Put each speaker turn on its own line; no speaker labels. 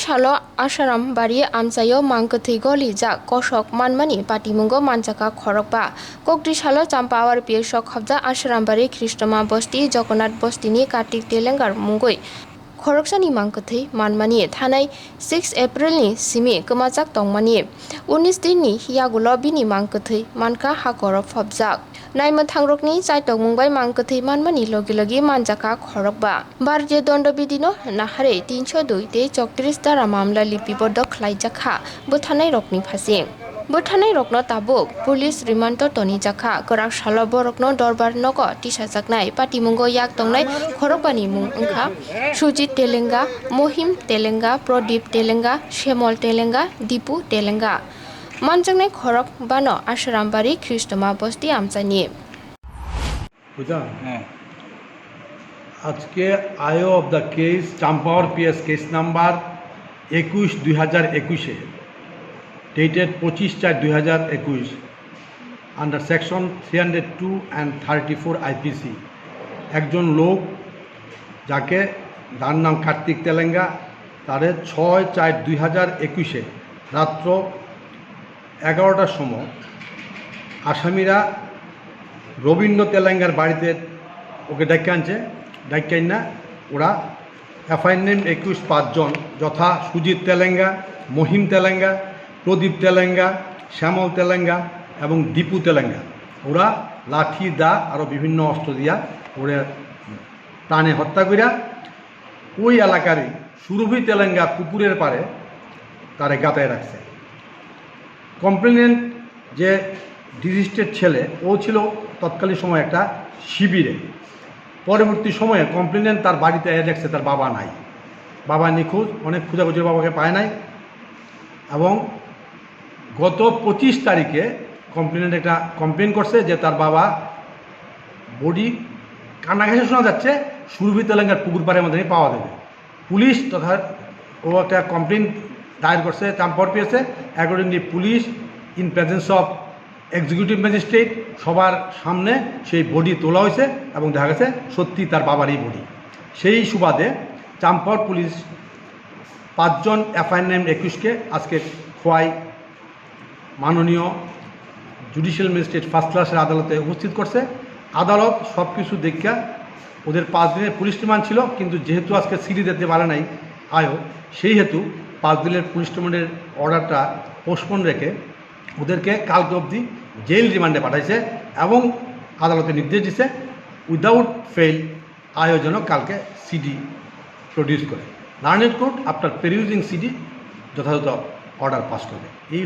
সালো Asharambari Amchaio Mangkwthwi Gwdaljak Khorok manmani Patimungo manjaka Khorok ba Kokti সালো চাম্পাওয়ার পিয়েশক খবজা Asharambari খ্রিস্টমা বস্তি Jagannath বস্তিনি Kartik তেলেঙ্গার মুঙ্গই Khorokchani Mangkwthwi manmani thanai 6 Aprilni simi kemajak tongmani 19 dinni hiyagulo bini Mangkwthwi manka hakorok phobjak naima thangrokni chaitok mungbai Mangkwthwi manmani logi manjaka Khorok ba Bharatiya Dondobidino nahare 302 te 34 dara mamla lipiboddho khlaijakha bothanai rokni phasing bothanai rokno tabuk police remand toni jakha korak salo borokno dorbar nogo tisajaknai Patimungo yak tongnai Khorokbani mung wngkha Sujit Telenga, Mohim Telenga, Prodip Telenga, Shemol Telenga, Dipu Telenga. Manjangnai Khorok bano Asharambari খ্রিস্টমা বস্তি আমচানি
বুঝা আজকে IO of the case Champawar PS case number 21/2021 dated 25/4/2021 under section 302 and 34 IPC একজন লোক যাকে যার নাম কার্তিক তেলেঙ্গা তারে 6/4/2021 রাত্র 11টার সময় আসামিরা রবীন্দ্র তেলেঙ্গার বাড়িতে ওকে ডেকে আনছে ডেকে না ওরা এফআইআর নেম 21 জন যথা সুজিত তেলেঙ্গা, মহিম তেলেঙ্গা, প্রদীপ তেলেঙ্গা, শ্যামল তেলেঙ্গা এবং দীপু তেলেঙ্গা ওরা লাঠি দা আরও বিভিন্ন অস্ত্র দিয়া ওরা প্রাণে হত্যা করিয়া ওই এলাকারই সুরভি তেলেঙ্গা পুকুরের পাড়ে তারে গাতায় রাখছে। কমপ্লেনেন্ট যে ডিজিস্টের ছেলে ও ছিল তৎকালীন সময় একটা শিবিরে। পরবর্তী সময়ে কমপ্লেনেন্ট তার বাড়িতে এসে দেখছে তার বাবা নাই, বাবা নিখোঁজ, অনেক খোঁজাখুঁজির বাবাকে পায় নাই এবং গত 25 তারিখে কমপ্লেনেন্ট একটা কমপ্লেন করছে যে তার বাবা বডি কান্নাঘাসে শোনা যাচ্ছে সুরভি তেলেঙ্গার পুকুর পাড়ের মধ্যে পাওয়া যাবে। পুলিশ তথা ও একটা কমপ্লেন দায়ের করছে চাম্পাওয়ার পিএসে। Accordingly police in presence of executive magistrate সবার সামনে সেই বডি তোলা হয়েছে এবং দেখা গেছে সত্যি তার বাবারই বডি। সেই সুবাদে চাম্পাওয়ার পুলিশ 5 জন এফআইআর নেম 21কে আজকে খোয়াই মাননীয় জুডিশিয়াল ম্যাজিস্ট্রেট ফার্স্ট ক্লাসের আদালতে উপস্থিত করছে। আদালত সব কিছু দেখা ওদের 5 দিনের পুলিশ রিমান্ড ছিল, কিন্তু যেহেতু আজকে সিডি দিতে পারে নাই আয়ো, সেই হেতু 5 দিনের পুলিশ রিমান্ডের অর্ডারটা পোস্টপোন রেখে ওদেরকে কালকে অবধি জেল রিমান্ডে পাঠাইছে এবং আদালতে নির্দেশ দিছে উইদাউট ফেল আয়ো যেন কালকে সিডি প্রডিউস করে। লার্নেড কোর্ট আফটার পেরিউজিং সিডি যথাযথ অর্ডার পাস করবে। এই